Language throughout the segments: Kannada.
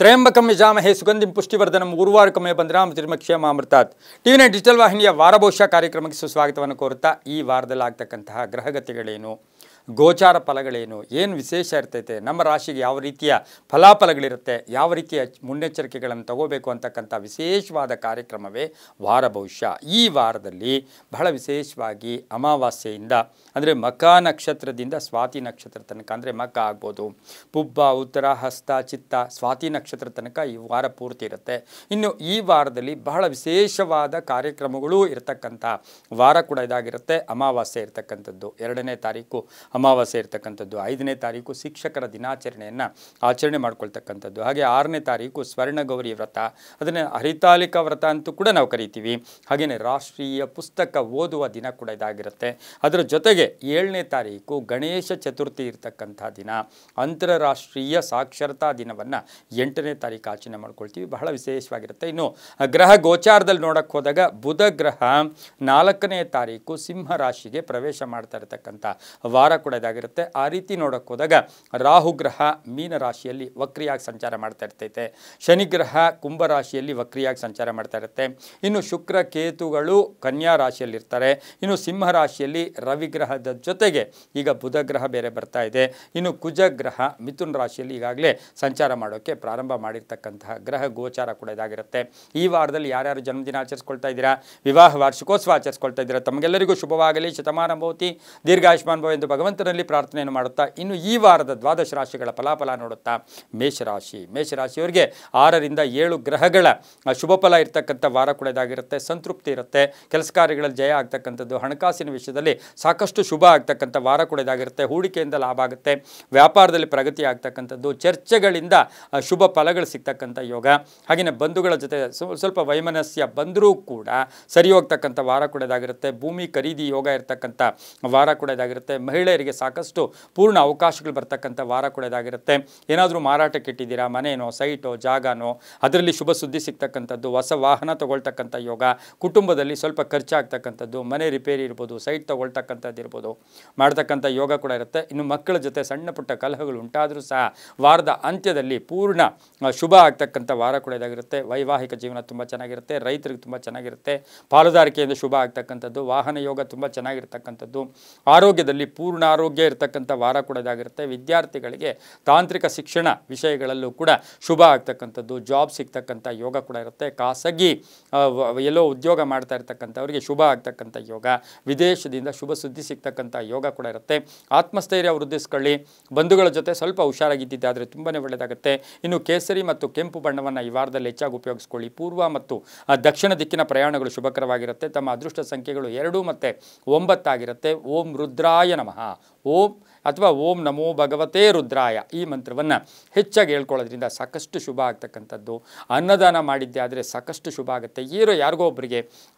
ತ್ರಯಂಬಕಂ ಯಜಾಮಹೇ ಸುಗಂಧಿಂ ಪುಷ್ಟಿವರ್ಧನಂ ಉರ್ವಾರುಕಮೇ ಬಂದ್ರಾಮ ತಿರ್ಮಕ್ಷೇಮಾಮೃತಾತ್ ಟಿವಿನ ಡಿಜಿಟಲ್ ವಾಹಿನಿಯ ವಾರಭವಿಷ್ಯ ಕಾರ್ಯಕ್ರಮಕ್ಕೆ ಸುಸ್ವಾಗತವನ್ನು ಕೋರುತ್ತಾ ಈ ವಾರದಲ್ಲಿ ಆಗ್ತಕ್ಕಂತಹ ಗ್ರಹಗತಿಗಳೇನು, ಗೋಚಾರ ಫಲಗಳೇನು, ಏನು ವಿಶೇಷ ಇರ್ತೈತೆ, ನಮ್ಮ ರಾಶಿಗೆ ಯಾವ ರೀತಿಯ ಫಲಾಫಲಗಳಿರುತ್ತೆ, ಯಾವ ರೀತಿಯ ಮುನ್ನೆಚ್ಚರಿಕೆಗಳನ್ನು ತಗೋಬೇಕು ಅಂತಕ್ಕಂಥ ವಿಶೇಷವಾದ ಕಾರ್ಯಕ್ರಮವೇ ವಾರಭವಿಷ್ಯ. ಈ ವಾರದಲ್ಲಿ ಬಹಳ ವಿಶೇಷವಾಗಿ ಅಮಾವಾಸ್ಯೆಯಿಂದ ಅಂದರೆ ಮಕ ನಕ್ಷತ್ರದಿಂದ ಸ್ವಾತಿ ನಕ್ಷತ್ರ ತನಕ, ಅಂದರೆ ಮಕ ಆಗ್ಬೋದು, ಪುಬ್ಬ, ಉತ್ತರ, ಹಸ್ತ, ಚಿತ್ತ, ಸ್ವಾತಿ ನಕ್ಷತ್ರ ತನಕ ಈ ವಾರ ಪೂರ್ತಿ ಇರುತ್ತೆ. ಇನ್ನು ಈ ವಾರದಲ್ಲಿ ಬಹಳ ವಿಶೇಷವಾದ ಕಾರ್ಯಕ್ರಮಗಳು ಇರತಕ್ಕಂಥ ವಾರ ಕೂಡ ಇದಾಗಿರುತ್ತೆ. ಅಮಾವಾಸ್ಯೆ ಇರ್ತಕ್ಕಂಥದ್ದು 2ನೇ ತಾರೀಕು ಅಮಾವಾಸ್ಯೆ ಇರ್ತಕ್ಕಂಥದ್ದು, 5ನೇ ತಾರೀಕು ಶಿಕ್ಷಕರ ದಿನಾಚರಣೆಯನ್ನು ಆಚರಣೆ ಮಾಡ್ಕೊಳ್ತಕ್ಕಂಥದ್ದು, ಹಾಗೆ 6ನೇ ತಾರೀಕು ಸ್ವರ್ಣಗೌರಿ ವ್ರತ, ಅದನ್ನೇ ಹರಿತಾಲಿಕಾ ವ್ರತ ಅಂತೂ ಕೂಡ ನಾವು ಕರಿತೀವಿ. ಹಾಗೆಯೇ ರಾಷ್ಟ್ರೀಯ ಪುಸ್ತಕ ಓದುವ ದಿನ ಕೂಡ ಇದಾಗಿರುತ್ತೆ. ಅದರ ಜೊತೆಗೆ 7ನೇ ತಾರೀಕು ಗಣೇಶ ಚತುರ್ಥಿ ಇರ್ತಕ್ಕಂಥ ದಿನ, ಅಂತಾರಾಷ್ಟ್ರೀಯ ಸಾಕ್ಷರತಾ ದಿನವನ್ನು 8ನೇ ತಾರೀಕು ಆಚರಣೆ ಮಾಡ್ಕೊಳ್ತೀವಿ. ಬಹಳ ವಿಶೇಷವಾಗಿರುತ್ತೆ. ಇನ್ನು ಗ್ರಹ ಗೋಚಾರದಲ್ಲಿ ನೋಡಕ್ಕೆ ಹೋದಾಗ ಬುಧ ಗ್ರಹ 4ನೇ ತಾರೀಕು ಸಿಂಹ ರಾಶಿಗೆ ಪ್ರವೇಶ ಮಾಡ್ತಾ ಇರತಕ್ಕಂಥ ವಾರ ಕೂಡ ಇದಾಗಿರುತ್ತೆ. ಆ ರೀತಿ ನೋಡಕ್ಕೆ ಹೋದಾಗ ರಾಹು ಗ್ರಹ ಮೀನ ರಾಶಿಯಲ್ಲಿ ವಕ್ರಿಯಾಗಿ ಸಂಚಾರ ಮಾಡ್ತಾ ಇರ್ತೈತೆ, ಶನಿ ಗ್ರಹ ಕುಂಭ ರಾಶಿಯಲ್ಲಿ ವಕ್ರಿಯಾಗಿ ಸಂಚಾರ ಮಾಡ್ತಾ ಇರುತ್ತೆ. ಇನ್ನು ಶುಕ್ರ ಕೇತುಗಳು ಕನ್ಯಾ ರಾಶಿಯಲ್ಲಿರ್ತಾರೆ. ಇನ್ನು ಸಿಂಹ ರಾಶಿಯಲ್ಲಿ ರವಿ ಗ್ರಹದ ಜೊತೆಗೆ ಈಗ ಬುಧ ಗ್ರಹ ಬೇರೆ ಬರ್ತಾ ಇದೆ. ಇನ್ನು ಕುಜ ಗ್ರಹ ಮಿಥುನ್ ರಾಶಿಯಲ್ಲಿ ಈಗಾಗಲೇ ಸಂಚಾರ ಮಾಡೋಕ್ಕೆ ಪ್ರಾರಂಭ ಮಾಡಿರ್ತಕ್ಕಂತಹ ಗ್ರಹ ಗೋಚಾರ ಕೂಡ ಇದಾಗಿರುತ್ತೆ. ಈ ವಾರದಲ್ಲಿ ಯಾರ್ಯಾರು ಜನ್ಮದಿನ ಆಚರಿಸ್ಕೊಳ್ತಾ ಇದ್ದೀರಾ, ವಿವಾಹ ವಾರ್ಷಿಕೋತ್ಸವ ಆಚರಿಸ್ಕೊಳ್ತಾ ಇದ್ದೀರಾ, ತಮಗೆಲ್ಲರಿಗೂ ಶುಭವಾಗಲಿ, ಶತಮಾನ ಭವತಿ, ದೀರ್ಘಾಯುಷ್ಮಾನ್ ಭವ ಎಂದು ಭಗವಂತನಲ್ಲಿ ಪ್ರಾರ್ಥನೆಯನ್ನು ಮಾಡುತ್ತಾ ಇನ್ನು ಈ ವಾರದ ದ್ವಾದಶ ರಾಶಿಗಳ ಫಲಾಫಲ ನೋಡುತ್ತಾ ಮೇಷರಾಶಿಯವರಿಗೆ 6ರಿಂದ 7 ಗ್ರಹಗಳ ಶುಭ ಫಲ ಇರ್ತಕ್ಕಂಥ ವಾರ ಕೂಡ ಇದಾಗಿರುತ್ತೆ. ಸಂತೃಪ್ತಿ ಇರುತ್ತೆ, ಕೆಲಸ ಕಾರ್ಯಗಳಲ್ಲಿ ಜಯ ಆಗ್ತಕ್ಕಂಥದ್ದು, ಹಣಕಾಸಿನ ವಿಷಯದಲ್ಲಿ ಸಾಕಷ್ಟು ಶುಭ ಆಗ್ತಕ್ಕಂಥ ವಾರ ಕೂಡ ಇದಾಗಿರುತ್ತೆ. ಹೂಡಿಕೆಯಿಂದ ಲಾಭ ಆಗುತ್ತೆ, ವ್ಯಾಪಾರದಲ್ಲಿ ಪ್ರಗತಿ ಆಗ್ತಕ್ಕಂಥದ್ದು, ಚರ್ಚೆಗಳಿಂದ ಶುಭ ಫಲಗಳು ಸಿಗ್ತಕ್ಕಂಥ ಯೋಗ. ಹಾಗೆಯೇ ಬಂಧುಗಳ ಜೊತೆ ಸ್ವಲ್ಪ ವೈಮನಸ್ಯ ಬಂದರೂ ಕೂಡ ಸರಿ ಹೋಗ್ತಕ್ಕಂಥ ವಾರ ಕೂಡ ಇದಾಗಿರುತ್ತೆ. ಭೂಮಿ ಖರೀದಿ ಯೋಗ ಇರ್ತಕ್ಕಂಥ ವಾರ ಕೂಡ ಇದಾಗಿರುತ್ತೆ. ಮಹಿಳೆಯರಿಗೆ ಸಾಕಷ್ಟು ಪೂರ್ಣ ಅವಕಾಶಗಳು ಬರ್ತಕ್ಕಂಥ ವಾರ ಕೂಡ ಇದಾಗಿರುತ್ತೆ. ಏನಾದರೂ ಮಾರಾಟಕ್ಕೆ ಇಟ್ಟಿದ್ದೀರಾ, ಮನೆಯೋ ಸೈಟೋ ಜಾಗನೋ, ಅದರಲ್ಲಿ ಶುಭ ಸುದ್ದಿ ಸಿಗ್ತಕ್ಕಂಥದ್ದು, ಹೊಸ ವಾಹನ ತಗೊಳ್ತಕ್ಕಂಥ ಯೋಗ, ಕುಟುಂಬದಲ್ಲಿ ಸ್ವಲ್ಪ ಖರ್ಚಾಗ್ತಕ್ಕಂಥದ್ದು, ಮನೆ ರಿಪೇರಿ ಇರ್ಬೋದು, ಸೈಟ್ ತಗೊಳ್ತಕ್ಕಂಥದ್ದು ಇರ್ಬೋದು, ಮಾಡ್ತಕ್ಕಂಥ ಯೋಗ ಕೂಡ ಇರುತ್ತೆ. ಇನ್ನು ಮಕ್ಕಳ ಜೊತೆ ಸಣ್ಣ ಪುಟ್ಟ ಕಲಹಗಳು ಉಂಟಾದರೂ ಸಹ ವಾರದ ಅಂತ್ಯದಲ್ಲಿ ಪೂರ್ಣ ಶುಭ ಆಗ್ತಕ್ಕಂಥ ವಾರ ಕೂಡ ಇದಾಗಿರುತ್ತೆ. ವೈವಾಹಿಕ ಜೀವನ ತುಂಬ ಚೆನ್ನಾಗಿರುತ್ತೆ, ರೈತರಿಗೆ ತುಂಬ ಚೆನ್ನಾಗಿರುತ್ತೆ, ಪಾಲುದಾರಿಕೆಯಿಂದ ಶುಭ ಆಗ್ತಕ್ಕಂಥದ್ದು, ವಾಹನ ಯೋಗ ತುಂಬ ಚೆನ್ನಾಗಿರ್ತಕ್ಕಂಥದ್ದು, ಆರೋಗ್ಯದಲ್ಲಿ ಪೂರ್ಣ ಆರೋಗ್ಯ ಇರತಕ್ಕಂಥ ವಾರ ಕೂಡ ಇದಾಗಿರುತ್ತೆ. ವಿದ್ಯಾರ್ಥಿಗಳಿಗೆ ತಾಂತ್ರಿಕ ಶಿಕ್ಷಣ ವಿಷಯಗಳಲ್ಲೂ ಕೂಡ ಶುಭ ಆಗ್ತಕ್ಕಂಥದ್ದು, ಜಾಬ್ ಸಿಗ್ತಕ್ಕಂಥ ಯೋಗ ಕೂಡ ಇರುತ್ತೆ. ಖಾಸಗಿ ಎಲ್ಲೋ ಉದ್ಯೋಗ ಮಾಡ್ತಾ ಇರ್ತಕ್ಕಂಥವ್ರಿಗೆ ಶುಭ ಆಗ್ತಕ್ಕಂಥ ಯೋಗ, ವಿದೇಶದಿಂದ ಶುಭ ಸುದ್ದಿ ಸಿಗ್ತಕ್ಕಂಥ ಯೋಗ ಕೂಡ ಇರುತ್ತೆ. ಆತ್ಮಸ್ಥೈರ್ಯ ವೃದ್ಧಿಸ್ಕೊಳ್ಳಿ, ಬಂಧುಗಳ ಜೊತೆ ಸ್ವಲ್ಪ ಹುಷಾರಾಗಿದ್ದಿದ್ದಾದರೆ ತುಂಬಾ ಒಳ್ಳೆಯದಾಗುತ್ತೆ. ಇನ್ನು ಕೇಸರಿ ಮತ್ತು ಕೆಂಪು ಬಣ್ಣವನ್ನು ಈ ವಾರದಲ್ಲಿ ಹೆಚ್ಚಾಗಿ ಉಪಯೋಗಿಸ್ಕೊಳ್ಳಿ. ಪೂರ್ವ ಮತ್ತು ದಕ್ಷಿಣ ದಿಕ್ಕಿನ ಪ್ರಯಾಣಗಳು ಶುಭಕರವಾಗಿರುತ್ತೆ. ತಮ್ಮ ಅದೃಷ್ಟ ಸಂಖ್ಯೆಗಳು 2 ಮತ್ತು 9 ಆಗಿರುತ್ತೆ. ಓಂ ರುದ್ರಾಯ ನಮಃ, ಓಂ ಅಥವಾ ಓಂ ನಮೋ ಭಗವತೇ ರುದ್ರಾಯ ಈ ಮಂತ್ರವನ್ನು ಹೆಚ್ಚಾಗಿ ಹೇಳ್ಕೊಳ್ಳೋದ್ರಿಂದ ಸಾಕಷ್ಟು ಶುಭ ಆಗ್ತಕ್ಕಂಥದ್ದು. ಅನ್ನದಾನ ಮಾಡಿದ್ದೆ ಆದರೆ ಸಾಕಷ್ಟು ಶುಭ ಆಗುತ್ತೆ. ಯಾರಿಗೋ ಒಬ್ಬರಿಗೆ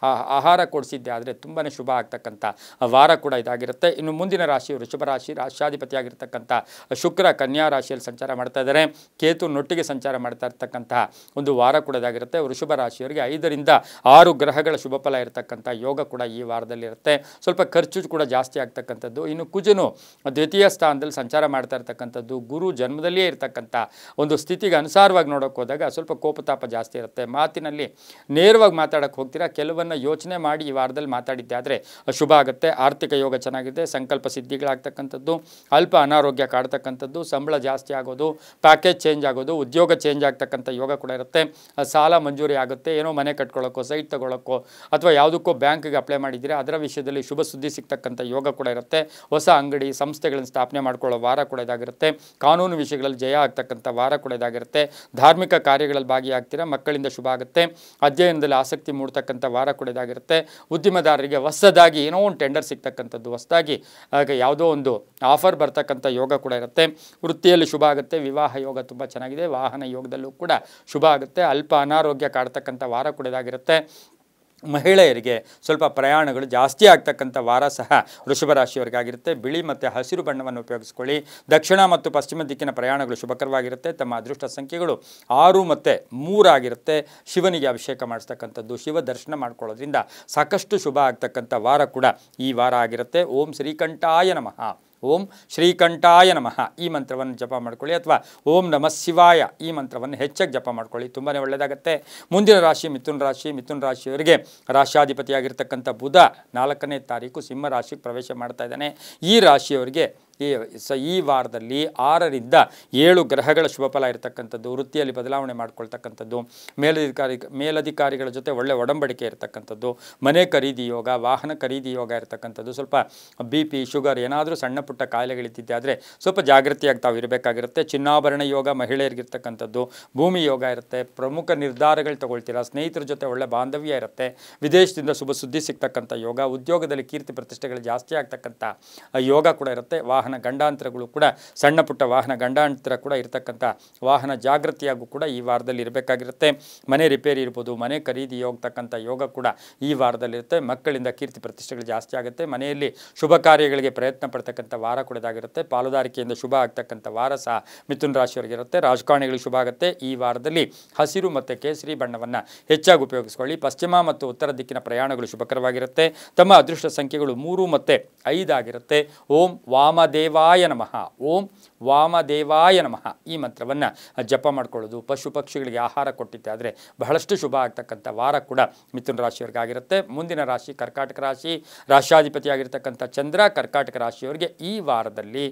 ಆಹಾರ ಕೊಡಿಸಿದ್ದೆ ಆದರೆ ತುಂಬಾ ಶುಭ ಆಗ್ತಕ್ಕಂಥ ವಾರ ಕೂಡ ಇದಾಗಿರುತ್ತೆ. ಇನ್ನು ಮುಂದಿನ ರಾಶಿ ವೃಷಭ ರಾಶಿ, ರಾಶ್ಯಾಧಿಪತಿಯಾಗಿರ್ತಕ್ಕಂಥ ಶುಕ್ರ ಕನ್ಯಾ ರಾಶಿಯಲ್ಲಿ ಸಂಚಾರ ಮಾಡ್ತಾ ಇದ್ದಾರೆ. ಕೇತು ನೊಟ್ಟಿಗೆ ಸಂಚಾರ ಮಾಡ್ತಾ ಇರ್ತಕ್ಕಂಥ ಒಂದು ವಾರ ಕೂಡ ಇದಾಗಿರುತ್ತೆ. ವೃಷಭ ರಾಶಿಯವರಿಗೆ 5ರಿಂದ 6 ಗ್ರಹಗಳ ಶುಭ ಫಲ ಇರತಕ್ಕಂಥ ಯೋಗ ಕೂಡ ಈ ವಾರದಲ್ಲಿರುತ್ತೆ. ಸ್ವಲ್ಪ ಖರ್ಚು ಕೂಡ ಜಾಸ್ತಿ ಆಗ್ತಕ್ಕಂಥದ್ದು. ಇನ್ನು ಕುಜನು ದ್ವಿತೀಯ ಸ್ಥಾನದಲ್ಲಿ ಸಂಚಾರ ಮಾಡ್ತಾ ಇರ್ತಕ್ಕಂಥದ್ದು, ಗುರು ಜನ್ಮದಲ್ಲಿಯೇ ಇರತಕ್ಕಂಥ ಒಂದು ಸ್ಥಿತಿಗೆ ಅನುಸಾರವಾಗಿ ನೋಡೋಕೆ ಹೋದಾಗ ಸ್ವಲ್ಪ ಕೋಪತಾಪ ಜಾಸ್ತಿ ಇರುತ್ತೆ. ಮಾತಿನಲ್ಲಿ ನೇರವಾಗಿ ಮಾತಾಡೋಕ್ಕೆ ಹೋಗ್ತೀರಾ, ಕೆಲವನ್ನ ಯೋಚನೆ ಮಾಡಿ ಈ ವಾರದಲ್ಲಿ ಮಾತಾಡಿದ್ದೆ ಆದರೆ ಶುಭ ಆಗುತ್ತೆ. ಆರ್ಥಿಕ ಯೋಗ ಚೆನ್ನಾಗಿದೆ, ಸಂಕಲ್ಪ ಸಿದ್ಧಿಗಳಾಗ್ತಕ್ಕಂಥದ್ದು, ಅಲ್ಪ ಅನಾರೋಗ್ಯ ಕಾಡ್ತಕ್ಕಂಥದ್ದು, ಸಂಬಳ ಜಾಸ್ತಿ ಆಗೋದು, ಪ್ಯಾಕೇಜ್ ಚೇಂಜ್ ಆಗೋದು, ಉದ್ಯೋಗ ಚೇಂಜ್ ಆಗ್ತಕ್ಕಂಥ ಯೋಗ ಕೂಡ ಇರುತ್ತೆ. ಸಾಲ ಮಂಜೂರಿ ಆಗುತ್ತೆ, ಏನೋ ಮನೆ ಕಟ್ಕೊಳ್ಳೋಕ್ಕೋ, ಸೈಟ್ ತಗೊಳ್ಳೋಕ್ಕೋ ಅಥವಾ ಯಾವುದಕ್ಕೋ ಬ್ಯಾಂಕ್ಗೆ ಅಪ್ಲೈ ಮಾಡಿದ್ದೀರಾ ಅದರ ವಿಷಯದಲ್ಲಿ ಶುಭ ಸುದ್ದಿ ಸಿಗ್ತಕ್ಕಂಥ ಯೋಗ ಕೂಡ ಇರುತ್ತೆ. ಹೊಸ ಅಂಗಡಿ ಸಂಸ್ಥೆಗಳನ್ನು ಸ್ಥಾಪನೆ ಮಾಡ್ಕೊಳ್ಳೋ ವಾರ ಕೂಡ ಇದಾಗಿರುತ್ತೆ. ಕಾನೂನು ವಿಷಯಗಳಲ್ಲಿ ಜಯ ಆಗ್ತಕ್ಕಂಥ ವಾರ ಕೂಡ ಇದಾಗಿರುತ್ತೆ. ಧಾರ್ಮಿಕ ಕಾರ್ಯಗಳಲ್ಲಿ ಭಾಗಿಯಾಗ್ತೀರಾ, ಮಕ್ಕಳಿಂದ ಶುಭ ಆಗುತ್ತೆ. ಅಧ್ಯಯನದಲ್ಲಿ ಆಸಕ್ತಿ ಮೂಡ್ತಕ್ಕಂಥ ವಾರ ಕೂಡ ಇದಾಗಿರುತ್ತೆ. ಉದ್ಯಮದಾರರಿಗೆ ಹೊಸದಾಗಿ ಏನೋ ಒಂದು ಟೆಂಡರ್ ಸಿಗ್ತಕ್ಕಂಥದ್ದು, ಹೊಸದಾಗಿ ಯಾವುದೋ ಒಂದು ಆಫರ್ ಬರ್ತಕ್ಕಂಥ ಯೋಗ ಕೂಡ ಇರುತ್ತೆ. ವೃತ್ತಿಯಲ್ಲಿ ಶುಭ ಆಗುತ್ತೆ. ವಿವಾಹ ಯೋಗ ತುಂಬ ಚೆನ್ನಾಗಿದೆ. ವಾಹನ ಯೋಗದಲ್ಲೂ ಕೂಡ ಶುಭ ಆಗುತ್ತೆ. ಅಲ್ಪ ಅನಾರೋಗ್ಯ ಕಾಡ್ತಕ್ಕಂಥ ವಾರ ಕೂಡ ಇದಾಗಿರುತ್ತೆ. ಮಹಿಳೆಯರಿಗೆ ಸ್ವಲ್ಪ ಪ್ರಯಾಣಗಳು ಜಾಸ್ತಿ ಆಗ್ತಕ್ಕಂಥ ವಾರ ಸಹ ವೃಷಭ ರಾಶಿಯವರಿಗಾಗಿರುತ್ತೆ. ಬಿಳಿ ಮತ್ತು ಹಸಿರು ಬಣ್ಣವನ್ನು ಉಪಯೋಗಿಸ್ಕೊಳ್ಳಿ. ದಕ್ಷಿಣ ಮತ್ತು ಪಶ್ಚಿಮ ದಿಕ್ಕಿನ ಪ್ರಯಾಣಗಳು ಶುಭಕರವಾಗಿರುತ್ತೆ. ತಮ್ಮ ಅದೃಷ್ಟ ಸಂಖ್ಯೆಗಳು 6 ಮತ್ತು 3 ಆಗಿರುತ್ತೆ. ಶಿವನಿಗೆ ಅಭಿಷೇಕ ಮಾಡಿಸ್ತಕ್ಕಂಥದ್ದು, ಶಿವ ದರ್ಶನ ಮಾಡ್ಕೊಳ್ಳೋದ್ರಿಂದ ಸಾಕಷ್ಟು ಶುಭ ಆಗ್ತಕ್ಕಂಥ ವಾರ ಕೂಡ ಈ ವಾರ ಆಗಿರುತ್ತೆ. ಓಂ ಶ್ರೀಕಂಠಾಯ ನಮಃ, ಓಂ ಶ್ರೀಕಂಠಾಯ ನಮಃ ಈ ಮಂತ್ರವನ್ನು ಜಪ ಮಾಡ್ಕೊಳ್ಳಿ, ಅಥವಾ ಓಂ ನಮಃ ಶಿವಾಯ ಈ ಮಂತ್ರವನ್ನು ಹೆಚ್ಚಾಗಿ ಜಪ ಮಾಡ್ಕೊಳ್ಳಿ, ತುಂಬಾ ಒಳ್ಳೆಯದಾಗುತ್ತೆ. ಮುಂದಿನ ರಾಶಿ ಮಿಥುನ ರಾಶಿ. ಮಿಥುನ ರಾಶಿಯವರಿಗೆ ರಾಶಾಧಿಪತಿಯಾಗಿರ್ತಕ್ಕಂಥ ಬುಧ 4ನೇ ತಾರೀಕು ಸಿಂಹ ರಾಶಿಗೆ ಪ್ರವೇಶ ಮಾಡ್ತಾ ಇದ್ದಾನೆ. ಈ ರಾಶಿಯವರಿಗೆ ಈ ವಾರದಲ್ಲಿ 6ರಿಂದ 7 ಗ್ರಹಗಳ ಶುಭಫಲ ಇರತಕ್ಕಂಥದ್ದು, ವೃತ್ತಿಯಲ್ಲಿ ಬದಲಾವಣೆ ಮಾಡ್ಕೊಳ್ತಕ್ಕಂಥದ್ದು, ಮೇಲಧಿಕಾರಿಗಳ ಜೊತೆ ಒಳ್ಳೆ ಒಡಂಬಡಿಕೆ ಇರತಕ್ಕಂಥದ್ದು, ಮನೆ ಖರೀದಿ ಯೋಗ, ವಾಹನ ಖರೀದಿ ಯೋಗ ಇರತಕ್ಕಂಥದ್ದು, ಸ್ವಲ್ಪ BP ಶುಗರ್ ಏನಾದರೂ ಸಣ್ಣ ಪುಟ್ಟ ಕಾಯಿಲೆಗಳಿದ್ದಿದ್ದೆ ಆದರೆ ಸ್ವಲ್ಪ ಜಾಗೃತಿಯಾಗಿ ತಾವು ಇರಬೇಕಾಗಿರುತ್ತೆ. ಚಿನ್ನಾಭರಣ ಯೋಗ ಮಹಿಳೆಯರಿಗಿರ್ತಕ್ಕಂಥದ್ದು, ಭೂಮಿ ಯೋಗ ಇರುತ್ತೆ, ಪ್ರಮುಖ ನಿರ್ಧಾರಗಳು ತಗೊಳ್ತೀರಾ, ಸ್ನೇಹಿತರ ಜೊತೆ ಒಳ್ಳೆ ಬಾಂಧವ್ಯ ಇರುತ್ತೆ, ವಿದೇಶದಿಂದ ಶುಭ ಸುದ್ದಿ ಸಿಗ್ತಕ್ಕಂಥ ಯೋಗ, ಉದ್ಯೋಗದಲ್ಲಿ ಕೀರ್ತಿ ಪ್ರತಿಷ್ಠೆಗಳು ಜಾಸ್ತಿ ಆಗ್ತಕ್ಕಂಥ ಯೋಗ ಕೂಡ ಇರುತ್ತೆ. ವಾಹನ ಗಂಡಾಂತರಗಳು ಕೂಡ, ಸಣ್ಣ ಪುಟ್ಟ ವಾಹನ ಗಂಡಾಂತರ ಕೂಡ ಇರತಕ್ಕಂಥ ವಾಹನ ಜಾಗೃತಿಯಾಗೂ ಕೂಡ ಈ ವಾರದಲ್ಲಿ ಇರಬೇಕಾಗಿರುತ್ತೆ. ಮನೆ ರಿಪೇರಿ ಇರ್ಬೋದು, ಮನೆ ಖರೀದಿ ಹೋಗ್ತಕ್ಕಂಥ ಯೋಗ ಕೂಡ ಈ ವಾರದಲ್ಲಿರುತ್ತೆ. ಮಕ್ಕಳಿಂದ ಕೀರ್ತಿ ಪ್ರತಿಷ್ಠೆಗಳು ಜಾಸ್ತಿ ಆಗುತ್ತೆ. ಮನೆಯಲ್ಲಿ ಶುಭ ಕಾರ್ಯಗಳಿಗೆ ಪ್ರಯತ್ನ ಪಡ್ತಕ್ಕಂಥ ವಾರ ಕೂಡ ಇದಾಗಿರುತ್ತೆ. ಪಾಲುದಾರಿಕೆಯಿಂದ ಶುಭ ಆಗ್ತಕ್ಕಂಥ ವಾರ ಸಹ ಮಿಥುನ ರಾಶಿಯವರಿಗಿರುತ್ತೆ. ರಾಜಕಾರಣಿಗಳು ಶುಭ ಆಗುತ್ತೆ. ಈ ವಾರದಲ್ಲಿ ಹಸಿರು ಮತ್ತು ಕೇಸರಿ ಬಣ್ಣವನ್ನು ಹೆಚ್ಚಾಗಿ ಉಪಯೋಗಿಸ್ಕೊಳ್ಳಿ. ಪಶ್ಚಿಮ ಮತ್ತು ಉತ್ತರ ದಿಕ್ಕಿನ ಪ್ರಯಾಣಗಳು ಶುಭಕರವಾಗಿರುತ್ತೆ. ತಮ್ಮ ಅದೃಷ್ಟ ಸಂಖ್ಯೆಗಳು 3 ಮತ್ತು 5 ಆಗಿರುತ್ತೆ. ಓಂ ವಾಮದೇವಾಯ ನಮಃ. ಓಂ ವಾಮದೇವಾಯ ನಮಃ ಈ ಮಂತ್ರವನ್ನು ಜಪ ಮಾಡ್ಕೊಳ್ಳೋದು, ಪಶು ಪಕ್ಷಿಗಳಿಗೆ ಆಹಾರ ಕೊಟ್ಟಿದ್ದೆ ಆದರೆ ಬಹಳಷ್ಟು ಶುಭ ಆಗ್ತಕ್ಕಂಥ ವಾರ ಕೂಡ ಮಿಥುನ ರಾಶಿಯವರಿಗಾಗಿರುತ್ತೆ. ಮುಂದಿನ ರಾಶಿ ಕರ್ಕಾಟಕ ರಾಶಿ. ರಾಶಾಧಿಪತಿಯಾಗಿರ್ತಕ್ಕಂಥ ಚಂದ್ರ ಕರ್ಕಾಟಕ ರಾಶಿಯವರಿಗೆ ಈ ವಾರದಲ್ಲಿ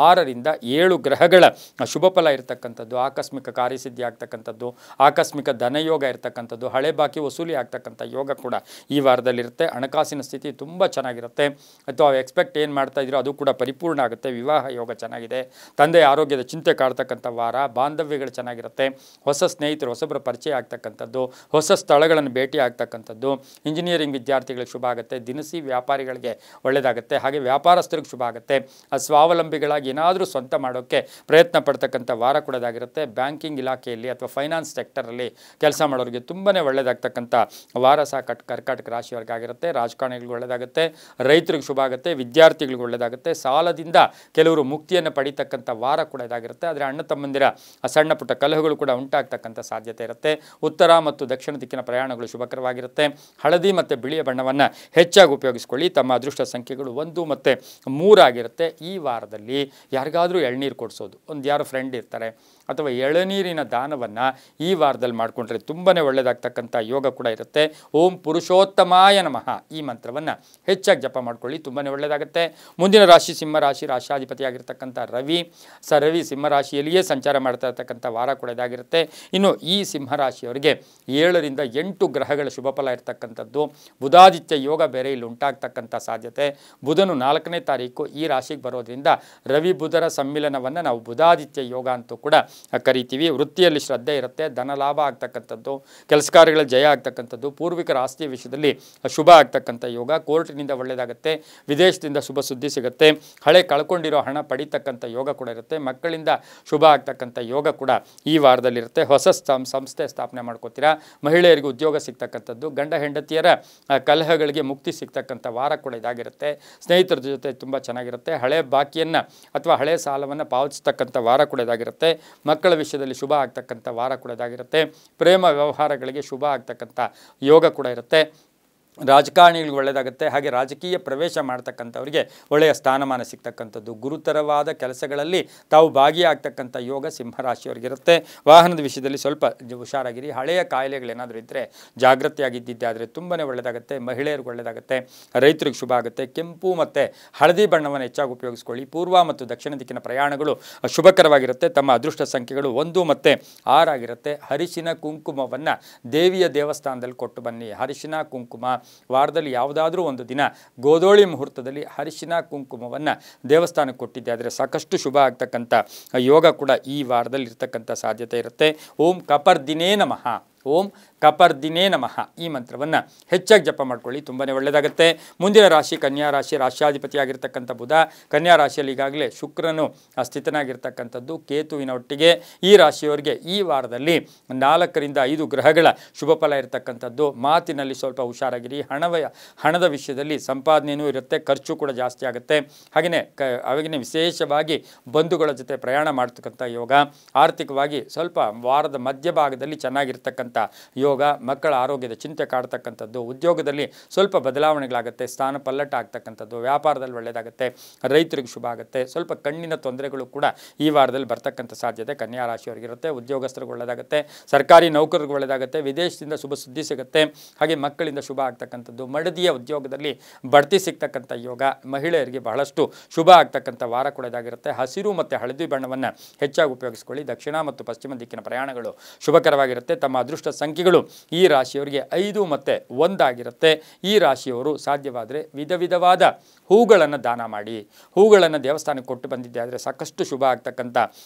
6ರಿಂದ 7 ಗ್ರಹಗಳ ಶುಭಫಲ ಇರತಕ್ಕಂಥದ್ದು, ಆಕಸ್ಮಿಕ ಕಾರ್ಯಸಿದ್ಧಿ ಆಗ್ತಕ್ಕಂಥದ್ದು, ಆಕಸ್ಮಿಕ ಧನಯೋಗ ಇರತಕ್ಕಂಥದ್ದು, ಹಳೆ ಬಾಕಿ ವಸೂಲಿ ಆಗ್ತಕ್ಕಂಥ ಯೋಗ ಕೂಡ ಈ ವಾರದಲ್ಲಿರುತ್ತೆ. ಹಣಕಾಸಿನ ಸ್ಥಿತಿ ತುಂಬ ಚೆನ್ನಾಗಿರುತ್ತೆ. ಅಥವಾ ಎಕ್ಸ್ಪೆಕ್ಟ್ ಏನು ಮಾಡ್ತಾ ಇದ್ದೀರೋ ಅದು ಕೂಡ ಪರಿಪೂರ್ಣ ಆಗುತ್ತೆ. ವಿವಾಹ ಯೋಗ ಚೆನ್ನಾಗಿದೆ. ತಂದೆ ಆರೋಗ್ಯದ ಚಿಂತೆ ಕಾಡ್ತಕ್ಕಂಥ ವಾರ. ಬಾಂಧವ್ಯಗಳು ಚೆನ್ನಾಗಿರುತ್ತೆ. ಹೊಸ ಸ್ನೇಹಿತರು, ಹೊಸಬರ ಪರಿಚಯ ಆಗ್ತಕ್ಕಂಥದ್ದು, ಹೊಸ ಸ್ಥಳಗಳನ್ನು ಭೇಟಿ ಆಗ್ತಕ್ಕಂಥದ್ದು, ಇಂಜಿನಿಯರಿಂಗ್ ವಿದ್ಯಾರ್ಥಿಗಳಿಗೆ ಶುಭ ಆಗುತ್ತೆ. ದಿನಸಿ ವ್ಯಾಪಾರಿಗಳಿಗೆ ಒಳ್ಳೆಯದಾಗುತ್ತೆ. ಹಾಗೆ ವ್ಯಾಪಾರಸ್ಥರಿಗೆ ಶುಭ ಆಗುತ್ತೆ. ಸ್ವಾವಲಂಬಿಗಳಾಗಿ ಏನಾದರೂ ಸ್ವಂತ ಮಾಡೋಕ್ಕೆ ಪ್ರಯತ್ನ ಪಡ್ತಕ್ಕಂಥ ವಾರ ಕೂಡ ಇದಾಗಿರುತ್ತೆ. ಬ್ಯಾಂಕಿಂಗ್ ಇಲಾಖೆಯಲ್ಲಿ ಅಥವಾ ಫೈನಾನ್ಸ್ ಸೆಕ್ಟರಲ್ಲಿ ಕೆಲಸ ಮಾಡೋರಿಗೆ ತುಂಬಾ ಒಳ್ಳೆಯದಾಗ್ತಕ್ಕಂಥ ವಾರ ಸಹ ಕರ್ಕಾಟಕ ರಾಶಿಯವರಿಗಾಗಿರುತ್ತೆ. ರಾಜಕಾರಣಿಗಳಿಗೆ ಒಳ್ಳೆಯದಾಗುತ್ತೆ. ರೈತರಿಗೆ ಶುಭ ಆಗುತ್ತೆ. ವಿದ್ಯಾರ್ಥಿಗಳಿಗೆ ಒಳ್ಳೆಯದಾಗುತ್ತೆ. ಸಾಲದಿಂದ ಕೆಲವರು ಮುಕ್ತಿಯನ್ನು ಪಡಿತಕ್ಕಂಥ ವಾರ ಕೂಡ ಇದಾಗಿರುತ್ತೆ. ಆದರೆ ಅಣ್ಣ ತಮ್ಮಂದಿರ ಸಣ್ಣ ಪುಟ್ಟ ಕಲಹಗಳು ಕೂಡ ಉಂಟಾಗ್ತಕ್ಕಂಥ ಸಾಧ್ಯತೆ ಇರುತ್ತೆ. ಉತ್ತರ ಮತ್ತು ದಕ್ಷಿಣ ದಿಕ್ಕಿನ ಪ್ರಯಾಣಗಳು ಶುಭಕರವಾಗಿರುತ್ತೆ. ಹಳದಿ ಮತ್ತು ಬಿಳಿಯ ಬಣ್ಣವನ್ನು ಹೆಚ್ಚಾಗಿ ಉಪಯೋಗಿಸ್ಕೊಳ್ಳಿ. ತಮ್ಮ ಅದೃಷ್ಟ ಸಂಖ್ಯೆಗಳು 1 ಮತ್ತು 3 ಆಗಿರುತ್ತೆ. ಈ ವಾರದಲ್ಲಿ ಯಾರಿಗಾದರೂ ಎಳ್ನೀರು ಕೊಡಿಸೋದು, ಯಾರು ಫ್ರೆಂಡ್ ಇರ್ತಾರೆ, ಅಥವಾ ಎಳನೀರಿನ ದಾನವನ್ನು ಈ ವಾರದಲ್ಲಿ ಮಾಡಿಕೊಂಡ್ರೆ ತುಂಬಾ ಒಳ್ಳೆಯದಾಗ್ತಕ್ಕಂಥ ಯೋಗ ಕೂಡ ಇರುತ್ತೆ. ಓಂ ಪುರುಷೋತ್ತಮಾಯ ನಮಃ ಈ ಮಂತ್ರವನ್ನು ಹೆಚ್ಚಾಗಿ ಜಪ ಮಾಡ್ಕೊಳ್ಳಿ, ತುಂಬಾ ಒಳ್ಳೆಯದಾಗುತ್ತೆ. ಮುಂದಿನ ರಾಶಿ ಸಿಂಹ ರಾಶಿ. ರಾಶಾಧಿಪತಿಯಾಗಿರ್ತಕ್ಕಂಥ ರವಿ ಸಿಂಹರಾಶಿಯಲ್ಲಿಯೇ ಸಂಚಾರ ಮಾಡ್ತಾ ಇರ್ತಕ್ಕಂಥ ವಾರ ಕೂಡ ಇದಾಗಿರುತ್ತೆ. ಇನ್ನು ಈ ಸಿಂಹರಾಶಿಯವರಿಗೆ 7ರಿಂದ 8 ಗ್ರಹಗಳ ಶುಭಫಲ ಇರತಕ್ಕಂಥದ್ದು, ಬುಧಾದಿತ್ಯ ಯೋಗ ಬೇರೆ ಇಲ್ಲಿ ಉಂಟಾಗ್ತಕ್ಕಂಥ ಸಾಧ್ಯತೆ. ಬುಧನು 4ನೇ ತಾರೀಕು ಈ ರಾಶಿಗೆ ಬರೋದ್ರಿಂದ ರವಿ ಬುಧರ ಸಮ್ಮಿಲನವನ್ನು ನಾವು ಬುಧಾದಿತ್ಯ ಯೋಗ ಅಂತೂ ಕೂಡ ಕರಿತೀವಿ. ವೃತ್ತಿಯಲ್ಲಿ ಶ್ರದ್ಧೆ ಇರುತ್ತೆ. ಧನ ಲಾಭ ಆಗ್ತಕ್ಕಂಥದ್ದು, ಕೆಲಸ ಕಾರ್ಯಗಳ ಜಯ ಆಗ್ತಕ್ಕಂಥದ್ದು, ಪೂರ್ವಿಕರ ಆಸ್ತಿಯ ವಿಷಯದಲ್ಲಿ ಶುಭ ಆಗ್ತಕ್ಕಂಥ ಯೋಗ. ಕೋರ್ಟಿನಿಂದ ಒಳ್ಳೆಯದಾಗುತ್ತೆ. ವಿದೇಶದಿಂದ ಶುಭ ಸುದ್ದಿ ಸಿಗುತ್ತೆ. ಹಳೆ ಕಳ್ಕೊಂಡಿರೋ ಹಣ ಪಡಿತಕ್ಕಂಥ ಯೋಗ ಕೂಡ ಇರುತ್ತೆ. ಮಕ್ಕಳಿಂದ ಶುಭ ಆಗ್ತಕ್ಕಂಥ ಯೋಗ ಕೂಡ ಈ ವಾರದಲ್ಲಿರುತ್ತೆ. ಹೊಸ ಸಂಸ್ಥೆ ಸ್ಥಾಪನೆ ಮಾಡ್ಕೋತೀರಾ. ಮಹಿಳೆಯರಿಗೆ ಉದ್ಯೋಗ ಸಿಗ್ತಕ್ಕಂಥದ್ದು, ಗಂಡ ಹೆಂಡತಿಯರ ಕಲಹಗಳಿಗೆ ಮುಕ್ತಿ ಸಿಗ್ತಕ್ಕಂಥ ವಾರ ಕೂಡ ಇದಾಗಿರುತ್ತೆ. ಸ್ನೇಹಿತರ ಜೊತೆ ತುಂಬ ಚೆನ್ನಾಗಿರುತ್ತೆ. ಹಳೆ ಬಾಕಿಯನ್ನು ಅಥವಾ ಹಳೆ ಸಾಲವನ್ನು ಪಾವತಿಸ್ತಕ್ಕಂಥ ವಾರ ಕೂಡ ಇದಾಗಿರುತ್ತೆ. ಮಕ್ಕಳ ವಿಷಯದಲ್ಲಿ ಶುಭ ಆಗ್ತಕ್ಕಂಥ ವಾರ ಕೂಡ ಇದಾಗಿರುತ್ತೆ. ಪ್ರೇಮ ವ್ಯವಹಾರಗಳಿಗೆ ಶುಭ ಆಗ್ತಕ್ಕಂಥ ಯೋಗ ಕೂಡ ಇರುತ್ತೆ. ರಾಜಕಾರಣಿಗಳಿಗೆ ಒಳ್ಳೆಯದಾಗುತ್ತೆ. ಹಾಗೆ ರಾಜಕೀಯ ಪ್ರವೇಶ ಮಾಡ್ತಕ್ಕಂಥವರಿಗೆ ಒಳ್ಳೆಯ ಸ್ಥಾನಮಾನ ಸಿಗ್ತಕ್ಕಂಥದ್ದು, ಗುರುತರವಾದ ಕೆಲಸಗಳಲ್ಲಿ ತಾವು ಭಾಗಿಯಾಗ್ತಕ್ಕಂಥ ಯೋಗ ಸಿಂಹರಾಶಿಯವರಿಗಿರುತ್ತೆ. ವಾಹನದ ವಿಷಯದಲ್ಲಿ ಸ್ವಲ್ಪ ಹುಷಾರಾಗಿರಿ. ಹಳೆಯ ಕಾಯಿಲೆಗಳೇನಾದರೂ ಇದ್ದರೆ ಜಾಗೃತಿಯಾಗಿದ್ದಿದ್ದೆ ಆದರೆ ತುಂಬಾ ಒಳ್ಳೆಯದಾಗುತ್ತೆ. ಮಹಿಳೆಯರಿಗೆ ಒಳ್ಳೆಯದಾಗುತ್ತೆ. ರೈತರಿಗೆ ಶುಭ ಆಗುತ್ತೆ. ಕೆಂಪು ಮತ್ತು ಹಳದಿ ಬಣ್ಣವನ್ನು ಹೆಚ್ಚಾಗಿ ಉಪಯೋಗಿಸ್ಕೊಳ್ಳಿ. ಪೂರ್ವ ಮತ್ತು ದಕ್ಷಿಣ ದಿಕ್ಕಿನ ಪ್ರಯಾಣಗಳು ಶುಭಕರವಾಗಿರುತ್ತೆ. ತಮ್ಮ ಅದೃಷ್ಟ ಸಂಖ್ಯೆಗಳು 1 ಮತ್ತು 6 ಆಗಿರುತ್ತೆ. ಹರಿಶಿನ ಕುಂಕುಮವನ್ನು ದೇವಿಯ ದೇವಸ್ಥಾನದಲ್ಲಿ ಕೊಟ್ಟು ಬನ್ನಿ. ಹರಿಶಿನ ಕುಂಕುಮ ವಾರದಲ್ಲಿ ಯಾವುದಾದ್ರೂ ಒಂದು ದಿನ ಗೋಧೋಳಿ ಮುಹೂರ್ತದಲ್ಲಿ ಹರಿಶಿನ ಕುಂಕುಮವನ್ನು ದೇವಸ್ಥಾನಕ್ಕೆ ಕೊಟ್ಟಿದ್ದೆ ಆದರೆ ಸಾಕಷ್ಟು ಶುಭ ಆಗ್ತಕ್ಕಂಥ ಯೋಗ ಕೂಡ ಈ ವಾರದಲ್ಲಿ ಇರ್ತಕ್ಕಂಥ ಸಾಧ್ಯತೆ ಇರುತ್ತೆ. ಓಂ ಕಪರ್ದಿನೇ ನಮಃ. ಓಂ ಕಪರ್ದಿನೇ ನಮಃ ಈ ಮಂತ್ರವನ್ನು ಹೆಚ್ಚಾಗಿ ಜಪ ಮಾಡ್ಕೊಳ್ಳಿ, ತುಂಬಾ ಒಳ್ಳೆಯದಾಗುತ್ತೆ. ಮುಂದಿನ ರಾಶಿ ಕನ್ಯಾ ರಾಶಿ. ರಾಶಾಧಿಪತಿಯಾಗಿರ್ತಕ್ಕಂಥ ಬುಧ ಕನ್ಯಾ ರಾಶಿಯಲ್ಲಿ ಈಗಾಗಲೇ ಶುಕ್ರನು ಸ್ಥಿತನಾಗಿರ್ತಕ್ಕಂಥದ್ದು. ಕೇತುವಿನ ಒಟ್ಟಿಗೆ ಈ ರಾಶಿಯವರಿಗೆ ಈ ವಾರದಲ್ಲಿ 4ರಿಂದ 5 ಗ್ರಹಗಳ ಶುಭಫಲ ಇರತಕ್ಕಂಥದ್ದು. ಮಾತಿನಲ್ಲಿ ಸ್ವಲ್ಪ ಹುಷಾರಾಗಿರಿ. ಹಣದ ವಿಷಯದಲ್ಲಿ ಸಂಪಾದನೆಯೂ ಇರುತ್ತೆ, ಖರ್ಚು ಕೂಡ ಜಾಸ್ತಿ ಆಗುತ್ತೆ. ಹಾಗೆಯೇ ವಿಶೇಷವಾಗಿ ಬಂಧುಗಳ ಜೊತೆ ಪ್ರಯಾಣ ಮಾಡ್ತಕ್ಕಂಥ ಯೋಗ. ಆರ್ಥಿಕವಾಗಿ ಸ್ವಲ್ಪ ವಾರದ ಮಧ್ಯಭಾಗದಲ್ಲಿ ಚೆನ್ನಾಗಿರ್ತಕ್ಕಂಥ ಇರತಕ್ಕಂಥ ಯೋಗ, ಮಕ್ಕಳ ಆರೋಗ್ಯದ ಚಿಂತೆ ಕಾಡ್ತಕ್ಕಂಥದ್ದು, ಉದ್ಯೋಗದಲ್ಲಿ ಸ್ವಲ್ಪ ಬದಲಾವಣೆಗಳಾಗುತ್ತೆ, ಸ್ಥಾನ ಪಲ್ಲಟ ಆಗ್ತಕ್ಕಂಥದ್ದು, ವ್ಯಾಪಾರದಲ್ಲಿ ಒಳ್ಳೆಯದಾಗುತ್ತೆ, ರೈತರಿಗೆ ಶುಭ ಆಗುತ್ತೆ. ಸ್ವಲ್ಪ ಕಣ್ಣಿನ ತೊಂದರೆಗಳು ಕೂಡ ಈ ವಾರದಲ್ಲಿ ಬರ್ತಕ್ಕಂಥ ಸಾಧ್ಯತೆ ಕನ್ಯಾ ರಾಶಿಯವರಿಗಿರುತ್ತೆ. ಉದ್ಯೋಗಸ್ಥರಿಗೆ ಒಳ್ಳೆಯದಾಗುತ್ತೆ, ಸರ್ಕಾರಿ ನೌಕರರಿಗೆ ಒಳ್ಳೆಯದಾಗುತ್ತೆ, ವಿದೇಶದಿಂದ ಶುಭ ಸುದ್ದಿ ಸಿಗುತ್ತೆ, ಹಾಗೆ ಮಕ್ಕಳಿಂದ ಶುಭ ಆಗ್ತಕ್ಕಂಥದ್ದು, ಮಡದಿಯ ಉದ್ಯೋಗದಲ್ಲಿ ಬಡ್ತಿ ಸಿಗ್ತಕ್ಕಂಥ ಯೋಗ, ಮಹಿಳೆಯರಿಗೆ ಬಹಳಷ್ಟು ಶುಭ ಆಗ್ತಕ್ಕಂಥ ವಾರ ಕೂಡ ಇದಾಗಿರುತ್ತೆ. ಹಸಿರು ಮತ್ತು ಹಳದಿ ಬಣ್ಣವನ್ನು ಹೆಚ್ಚಾಗಿ ಉಪಯೋಗಿಸ್ಕೊಳ್ಳಿ. ದಕ್ಷಿಣ ಮತ್ತು ಪಶ್ಚಿಮ ದಿಕ್ಕಿನ ಪ್ರಯಾಣಗಳು ಶುಭಕರವಾಗಿರುತ್ತೆ. ತಮ್ಮ ಅದೃಷ್ಟ ಸಂಖ್ಯೆಗಳು ಈ ರಾಶಿಯವರಿಗೆ 5 ಮತ್ತು 1 ಆಗಿರುತ್ತೆ. ಈ ರಾಶಿಯವರು ಸಾಧ್ಯವಾದರೆ ವಿಧ ವಿಧವಾದ ಹೂಗಳನ್ನು ದಾನ ಮಾಡಿ, ಹೂಗಳನ್ನು ದೇವಸ್ಥಾನಕ್ಕೆ ಕೊಟ್ಟು ಬಂದಿದ್ದೆ ಆದರೆ ಸಾಕಷ್ಟು ಶುಭ ಆಗ್ತಕ್ಕಂಥ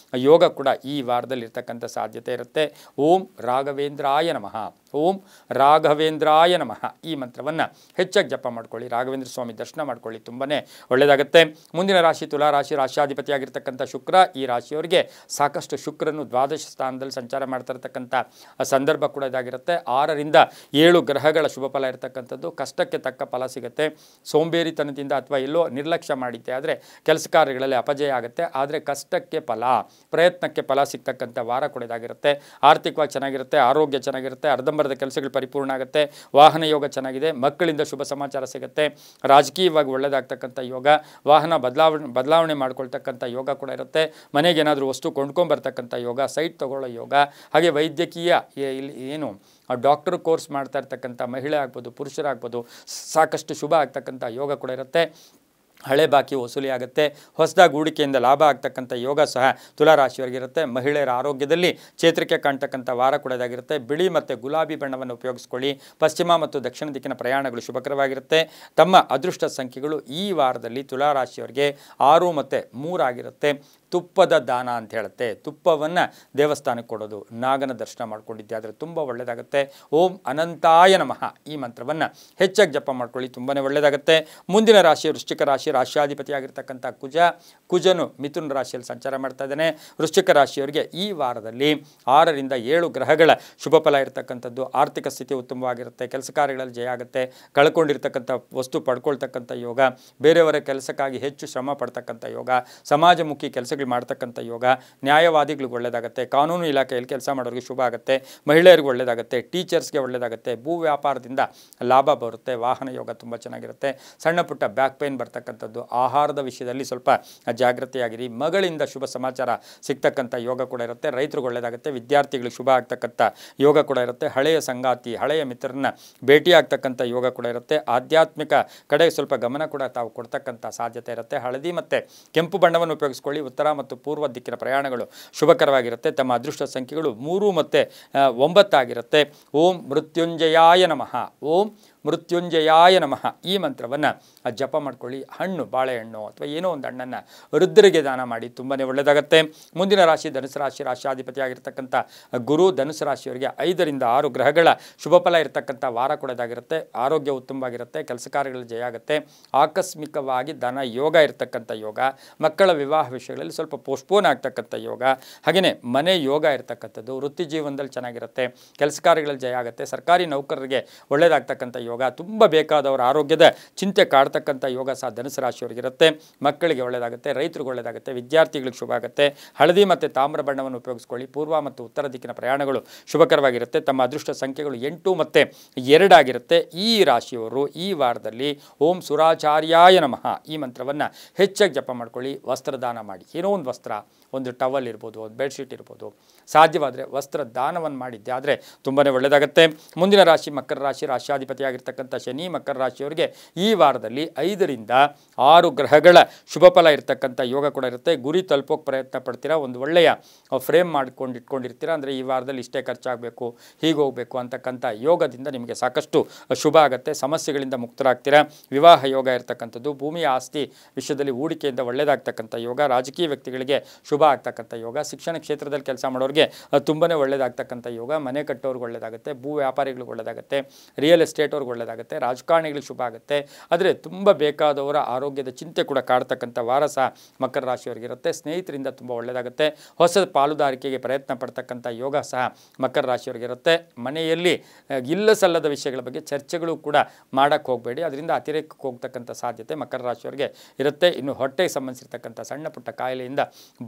ಯೋಗ ಕೂಡ ಈ ವಾರದಲ್ಲಿ ಇರ್ತಕ್ಕಂಥ ಸಾಧ್ಯತೆ ಇರುತ್ತೆ. ಓಂ ರಾಘವೇಂದ್ರಾಯ ನಮಃ, ಓಂ ರಾಘವೇಂದ್ರಾಯ ನಮಃ ಈ ಮಂತ್ರವನ್ನು ಹೆಚ್ಚಾಗಿ ಜಪ ಮಾಡ್ಕೊಳ್ಳಿ. ರಾಘವೇಂದ್ರ ಸ್ವಾಮಿ ದರ್ಶನ ಮಾಡ್ಕೊಳ್ಳಿ, ತುಂಬಾ ಒಳ್ಳೆಯದಾಗುತ್ತೆ. ಮುಂದಿನ ರಾಶಿ ತುಲಾ ರಾಶಿ. ರಾಶಿಯಾಧಿಪತಿಯಾಗಿರ್ತಕ್ಕಂಥ ಶುಕ್ರ. ಈ ರಾಶಿಯವರಿಗೆ ಸಾಕಷ್ಟು ಶುಕ್ರನು ದ್ವಾದಶ ಸ್ಥಾನದಲ್ಲಿ ಸಂಚಾರ ಮಾಡ್ತಾ ಇರತಕ್ಕಂಥ ಸಂದರ್ಭ ಕೂಡ ಇದಾಗಿರುತ್ತೆ. 6 ರಿಂದ 7 ಗ್ರಹಗಳ ಶುಭ ಫಲ ಇರತಕ್ಕಂಥದ್ದು. ಕಷ್ಟಕ್ಕೆ ತಕ್ಕ ಫಲ ಸಿಗುತ್ತೆ. ಸೋಂಬೇರಿತನದಿಂದ ಅಥವಾ ಎಲ್ಲೋ ನಿರ್ಲಕ್ಷ್ಯ ಮಾಡಿದ್ದೆ ಆದರೆ ಕೆಲಸ ಕಾರ್ಯಗಳಲ್ಲಿ ಅಪಜಯ ಆಗುತ್ತೆ, ಆದರೆ ಕಷ್ಟಕ್ಕೆ ಫಲ, ಪ್ರಯತ್ನಕ್ಕೆ ಫಲ ಸಿಗ್ತಕ್ಕಂಥ ವಾರ ಕೂಡ ಇದಾಗಿರುತ್ತೆ. ಆರ್ಥಿಕವಾಗಿ ಚೆನ್ನಾಗಿರುತ್ತೆ, ಆರೋಗ್ಯ ಚೆನ್ನಾಗಿರುತ್ತೆ, ಅರ್ಧಂಬರ್ಧ ಕೆಲಸಗಳು ಪರಿಪೂರ್ಣ ಆಗುತ್ತೆ, ವಾಹನ ಯೋಗ ಚೆನ್ನಾಗಿದೆ, ಮಕ್ಕಳಿಂದ ಶುಭ ಸಮಾಚಾರ ಸಿಗುತ್ತೆ, ರಾಜಕೀಯವಾಗಿ ಒಳ್ಳೆಯದಾಗ್ತಕ್ಕಂಥ ಯೋಗ, ವಾಹನ ಬದಲಾವಣೆ ಮಾಡ್ಕೊಳ್ತಕ್ಕಂಥ ಯೋಗ ಕೂಡ ಇರುತ್ತೆ, ಮನೆಗೆ ಏನಾದರೂ ವಸ್ತು ಕೊಂಡ್ಕೊಂಬರ್ತಕ್ಕಂಥ ಯೋಗ, ಸೈಟ್ ತಗೊಳ್ಳೋ ಯೋಗ, ಹಾಗೆ ವೈದ್ಯಕೀಯ ಏನು ಡಾಕ್ಟರ್ ಕೋರ್ಸ್ ಮಾಡ್ತಾ ಇರ್ತಕ್ಕಂಥ ಮಹಿಳೆ ಆಗ್ಬೋದು, ಪುರುಷರಾಗ್ಬೋದು, ಸಾಕಷ್ಟು ಶುಭ ಆಗ್ತಕ್ಕಂಥ ಯೋಗ ಕೂಡ ಇರುತ್ತೆ. ಹಳೆ ಬಾಕಿ ವಸೂಲಿ ಆಗುತ್ತೆ, ಹೊಸದಾಗಿ ಹೂಡಿಕೆಯಿಂದ ಲಾಭ ಆಗ್ತಕ್ಕಂಥ ಯೋಗ ಸಹ ತುಲಾರಾಶಿಯವರಿಗಿರುತ್ತೆ. ಮಹಿಳೆಯರ ಆರೋಗ್ಯದಲ್ಲಿ ಚೇತರಿಕೆ ಕಾಣ್ತಕ್ಕಂಥ ವಾರ ಕೂಡ ಇದಾಗಿರುತ್ತೆ. ಬಿಳಿ ಮತ್ತು ಗುಲಾಬಿ ಬಣ್ಣವನ್ನು ಉಪಯೋಗಿಸ್ಕೊಳ್ಳಿ. ಪಶ್ಚಿಮ ಮತ್ತು ದಕ್ಷಿಣ ದಿಕ್ಕಿನ ಪ್ರಯಾಣಗಳು ಶುಭಕರವಾಗಿರುತ್ತೆ. ತಮ್ಮ ಅದೃಷ್ಟ ಸಂಖ್ಯೆಗಳು ಈ ವಾರದಲ್ಲಿ ತುಲಾರಾಶಿಯವರಿಗೆ 6 ಮತ್ತು 3 ಆಗಿರುತ್ತೆ. ತುಪ್ಪದ ದಾನ ಅಂತ ಹೇಳುತ್ತೆ, ತುಪ್ಪವನ್ನು ದೇವಸ್ಥಾನಕ್ಕೆ ಕೊಡೋದು, ನಾಗನ ದರ್ಶನ ಮಾಡ್ಕೊಂಡಿದ್ದೆ ಆದರೆ ತುಂಬ ಒಳ್ಳೆಯದಾಗುತ್ತೆ. ಓಂ ಅನಂತಾಯ ನಮಃ ಈ ಮಂತ್ರವನ್ನು ಹೆಚ್ಚಾಗಿ ಜಪ ಮಾಡ್ಕೊಳ್ಳಿ, ತುಂಬಾ ಒಳ್ಳೆಯದಾಗುತ್ತೆ. ಮುಂದಿನ ರಾಶಿ ವೃಶ್ಚಿಕ ರಾಶಿ. ರಾಶಿಯಾಧಿಪತಿಯಾಗಿರ್ತಕ್ಕಂಥ ಕುಜನು ಮಿಥುನ ರಾಶಿಯಲ್ಲಿ ಸಂಚಾರ ಮಾಡ್ತಾ ಇದ್ದಾನೆ. ವೃಶ್ಚಿಕ ರಾಶಿಯವರಿಗೆ ಈ ವಾರದಲ್ಲಿ 6 ರಿಂದ 7 ಗ್ರಹಗಳ ಶುಭ ಫಲ ಇರತಕ್ಕಂಥದ್ದು. ಆರ್ಥಿಕ ಸ್ಥಿತಿ ಉತ್ತಮವಾಗಿರುತ್ತೆ, ಕೆಲಸ ಕಾರ್ಯಗಳಲ್ಲಿ ಜಯ ಆಗುತ್ತೆ, ಕಳ್ಕೊಂಡಿರ್ತಕ್ಕಂಥ ವಸ್ತು ಪಡ್ಕೊಳ್ತಕ್ಕಂಥ ಯೋಗ, ಬೇರೆಯವರ ಕೆಲಸಕ್ಕಾಗಿ ಹೆಚ್ಚು ಶ್ರಮ ಪಡ್ತಕ್ಕಂಥ ಯೋಗ, ಸಮಾಜಮುಖಿ ಕೆಲಸಗಳು ಮಾಡ್ತಕ್ಕಂಥ ಯೋಗ, ನ್ಯಾಯವಾದಿಗಳಿಗೆ ಒಳ್ಳೆಯದಾಗುತ್ತೆ, ಕಾನೂನು ಇಲಾಖೆಯಲ್ಲಿ ಕೆಲಸ ಮಾಡೋರಿಗೆ ಶುಭ ಆಗುತ್ತೆ, ಮಹಿಳೆಯರಿಗೆ ಒಳ್ಳೆಯದಾಗುತ್ತೆ, ಟೀಚರ್ಸ್ಗೆ ಒಳ್ಳೆಯದಾಗುತ್ತೆ, ಭೂ ವ್ಯಾಪಾರದಿಂದ ಲಾಭ ಬರುತ್ತೆ, ವಾಹನ ಯೋಗ ತುಂಬ ಚೆನ್ನಾಗಿರುತ್ತೆ. ಸಣ್ಣ ಪುಟ್ಟ ಬ್ಯಾಕ್ ಪೇನ್ ಬರ್ತಕ್ಕಂಥದ್ದು, ಆಹಾರದ ವಿಷಯದಲ್ಲಿ ಸ್ವಲ್ಪ ಜಾಗೃತಿಯಾಗಿರಿ. ಮಗಳಿಂದ ಶುಭ ಸಮಾಚಾರ ಸಿಗ್ತಕ್ಕಂಥ ಯೋಗ ಕೂಡ ಇರುತ್ತೆ. ರೈತರಿಗೆ ಒಳ್ಳೆಯದಾಗುತ್ತೆ, ವಿದ್ಯಾರ್ಥಿಗಳಿಗೆ ಶುಭ ಆಗ್ತಕ್ಕಂಥ ಯೋಗ ಕೂಡ ಇರುತ್ತೆ. ಹಳೆಯ ಸಂಗಾತಿ, ಹಳೆಯ ಮಿತ್ರರನ್ನ ಭೇಟಿ ಆಗ್ತಕ್ಕಂಥ ಯೋಗ ಕೂಡ ಇರುತ್ತೆ. ಆಧ್ಯಾತ್ಮಿಕ ಕಡೆ ಸ್ವಲ್ಪ ಗಮನ ಕೂಡ ತಾವು ಕೊಡ್ತಕ್ಕಂಥ ಸಾಧ್ಯತೆ ಇರುತ್ತೆ. ಹಳದಿ ಮತ್ತು ಕೆಂಪು ಬಣ್ಣವನ್ನು ಉಪಯೋಗಿಸ್ಕೊಳ್ಳಿ. ಉತ್ತರ ಮತ್ತು ಪೂರ್ವ ದಿಕ್ಕಿನ ಪ್ರಯಾಣಗಳು ಶುಭಕರವಾಗಿರುತ್ತೆ. ತಮ್ಮ ಅದೃಷ್ಟ ಸಂಖ್ಯೆಗಳು 3 ಮತ್ತು 9 ಆಗಿರುತ್ತೆ. ಓಂ ಮೃತ್ಯುಂಜಯಾಯ ನಮಃ, ಓಂ ಮೃತ್ಯುಂಜಯಾಯ ನಮಃ ಈ ಮಂತ್ರವನ್ನು ಜಪ ಮಾಡ್ಕೊಳ್ಳಿ. ಹಣ್ಣು, ಬಾಳೆಹಣ್ಣು ಅಥವಾ ಏನೋ ಒಂದು ಹಣ್ಣನ್ನು ವೃದ್ಧರಿಗೆ ದಾನ ಮಾಡಿ, ತುಂಬಾ ಒಳ್ಳೆಯದಾಗುತ್ತೆ. ಮುಂದಿನ ರಾಶಿ ಧನುಸು ರಾಶಿ. ರಾಶಿಯಾಧಿಪತಿಯಾಗಿರ್ತಕ್ಕಂಥ ಗುರು ಧನುಸು ರಾಶಿಯವರಿಗೆ 5 ರಿಂದ 6 ಗ್ರಹಗಳ ಶುಭ ಫಲ ಇರತಕ್ಕಂಥ ವಾರ ಕೂಡ ಇದಾಗಿರುತ್ತೆ. ಆರೋಗ್ಯ ಉತ್ತಮವಾಗಿರುತ್ತೆ, ಕೆಲಸ ಕಾರ್ಯಗಳು ಜಯ ಆಗುತ್ತೆ, ಆಕಸ್ಮಿಕವಾಗಿ ಧನ ಯೋಗ ಇರತಕ್ಕಂಥ ಯೋಗ, ಮಕ್ಕಳ ವಿವಾಹ ವಿಷಯಗಳಲ್ಲಿ ಸ್ವಲ್ಪ ಪೋಸ್ಟ್ಪೋನ್ ಆಗ್ತಕ್ಕಂಥ ಯೋಗ, ಹಾಗೆಯೇ ಮನೆ ಯೋಗ ಇರತಕ್ಕಂಥದ್ದು, ವೃತ್ತಿ ಜೀವನದಲ್ಲಿ ಚೆನ್ನಾಗಿರುತ್ತೆ, ಕೆಲಸ ಕಾರ್ಯಗಳಲ್ಲಿ ಜಯ ಆಗುತ್ತೆ, ಸರ್ಕಾರಿ ನೌಕರರಿಗೆ ಒಳ್ಳೆಯದಾಗ್ತಕ್ಕಂಥ ಯೋಗ, ತುಂಬ ಬೇಕಾದವರ ಆರೋಗ್ಯದ ಚಿಂತೆ ಕಾಡ್ತಕ್ಕಂಥ ಯೋಗ ಸಹ ಧನುಸು ರಾಶಿಯವರಿಗಿರುತ್ತೆ. ಮಕ್ಕಳಿಗೆ ಒಳ್ಳೆಯದಾಗುತ್ತೆ, ರೈತರಿಗೆ ಒಳ್ಳೆಯದಾಗುತ್ತೆ, ವಿದ್ಯಾರ್ಥಿಗಳಿಗೆ ಶುಭ ಆಗುತ್ತೆ. ಹಳದಿ ಮತ್ತು ತಾಮ್ರ ಬಣ್ಣವನ್ನು ಉಪಯೋಗಿಸ್ಕೊಳ್ಳಿ. ಪೂರ್ವ ಮತ್ತು ಉತ್ತರ ದಿಕ್ಕಿನ ಪ್ರಯಾಣಗಳು ಶುಭಕರವಾಗಿರುತ್ತೆ. ತಮ್ಮ ಅದೃಷ್ಟ ಸಂಖ್ಯೆಗಳು 8 ಮತ್ತು 2 ಆಗಿರುತ್ತೆ. ಈ ರಾಶಿಯವರು ಈ ವಾರದಲ್ಲಿ ಓಂ ಸುರಾಚಾರ್ಯಾಯ ನಮಃ ಈ ಮಂತ್ರವನ್ನು ಹೆಚ್ಚಾಗಿ ಜಪ ಮಾಡ್ಕೊಳ್ಳಿ. ವಸ್ತ್ರದಾನ ಮಾಡಿ, ಏನೋ ಒಂದು ವಸ್ತ್ರ, ಒಂದು ಟವಲ್ ಇರ್ಬೋದು, ಒಂದು ಬೆಡ್ಶೀಟ್ ಇರ್ಬೋದು, ಸಾಧ್ಯವಾದರೆ ವಸ್ತ್ರ ದಾನವನ್ನು ಮಾಡಿದ್ದೆ ಆದರೆ ತುಂಬಾ ಒಳ್ಳೆಯದಾಗುತ್ತೆ. ಮುಂದಿನ ರಾಶಿ ಮಕರ ರಾಶಿ. ರಾಶಿಯಾಧಿಪತಿಯಾಗಿರ್ತಕ್ಕಂಥ ಶನಿ ಮಕರ ರಾಶಿಯವರಿಗೆ ಈ ವಾರದಲ್ಲಿ 5 ರಿಂದ 6 ಗ್ರಹಗಳ ಶುಭ ಫಲ ಇರತಕ್ಕಂಥ ಯೋಗ ಕೂಡ ಇರುತ್ತೆ. ಗುರಿ ತಲುಪೋಕೆ ಪ್ರಯತ್ನ ಪಡ್ತೀರಾ, ಒಂದು ಒಳ್ಳೆಯ ಫ್ರೇಮ್ ಮಾಡ್ಕೊಂಡು ಇಟ್ಕೊಂಡಿರ್ತೀರಾ. ಅಂದರೆ ಈ ವಾರದಲ್ಲಿ ಇಷ್ಟೇ ಖರ್ಚಾಗಬೇಕು, ಹೀಗೆ ಹೋಗಬೇಕು ಅಂತಕ್ಕಂಥ ಯೋಗದಿಂದ ನಿಮಗೆ ಸಾಕಷ್ಟು ಶುಭ ಆಗುತ್ತೆ. ಸಮಸ್ಯೆಗಳಿಂದ ಮುಕ್ತರಾಗ್ತೀರಾ. ವಿವಾಹ ಯೋಗ ಇರತಕ್ಕಂಥದ್ದು, ಭೂಮಿಯ ಆಸ್ತಿ ವಿಷಯದಲ್ಲಿ ಹೂಡಿಕೆಯಿಂದ ಒಳ್ಳೆಯದಾಗ್ತಕ್ಕಂಥ ಯೋಗ, ರಾಜಕೀಯ ವ್ಯಕ್ತಿಗಳಿಗೆ ಶುಭ ಆಗ್ತಕ್ಕಂಥ ಯೋಗ, ಶಿಕ್ಷಣ ಕ್ಷೇತ್ರದಲ್ಲಿ ಕೆಲಸ ಮಾಡೋರಿಗೆ ತುಂಬಾ ಒಳ್ಳೆಯದಾಗ್ತಕ್ಕಂಥ ಯೋಗ, ಮನೆ ಕಟ್ಟೋರ್ಗೆ ಒಳ್ಳೆಯದಾಗುತ್ತೆ, ಭೂ ವ್ಯಾಪಾರಿಗಳಿಗೆ ಒಳ್ಳೆಯದಾಗುತ್ತೆ, ರಿಯಲ್ ಎಸ್ಟೇಟ್ ಅವ್ರಿಗೆ ಒಳ್ಳೆಯದಾಗುತ್ತೆ, ರಾಜಕಾರಣಿಗಳಿಗೆ ಶುಭ ಆಗುತ್ತೆ. ಆದರೆ ತುಂಬ ಬೇಕಾದವರ ಆರೋಗ್ಯದ ಚಿಂತೆ ಕೂಡ ಕಾಡ್ತಕ್ಕಂಥ ವಾರ ಸಹ ಮಕರ ರಾಶಿಯವರಿಗಿರುತ್ತೆ. ಸ್ನೇಹಿತರಿಂದ ತುಂಬ ಒಳ್ಳೆಯದಾಗುತ್ತೆ. ಹೊಸ ಪಾಲುದಾರಿಕೆಗೆ ಪ್ರಯತ್ನ ಪಡ್ತಕ್ಕಂಥ ಯೋಗ ಸಹ ಮಕರ ರಾಶಿಯವರಿಗಿರುತ್ತೆ. ಮನೆಯಲ್ಲಿ ಇಲ್ಲ ಸಲ್ಲದ ವಿಷಯಗಳ ಬಗ್ಗೆ ಚರ್ಚೆಗಳು ಕೂಡ ಮಾಡೋಕ್ಕೆ ಹೋಗಬೇಡಿ, ಅದರಿಂದ ಅತಿರೇಕಕ್ಕೆ ಹೋಗ್ತಕ್ಕಂಥ ಸಾಧ್ಯತೆ ಮಕರ ರಾಶಿಯವರಿಗೆ ಇರುತ್ತೆ. ಇನ್ನು ಹೊಟ್ಟೆಗೆ ಸಂಬಂಧಿಸಿರ್ತಕ್ಕಂಥ ಸಣ್ಣ ಪುಟ್ಟ ಕಾಯಿಲೆಯಿಂದ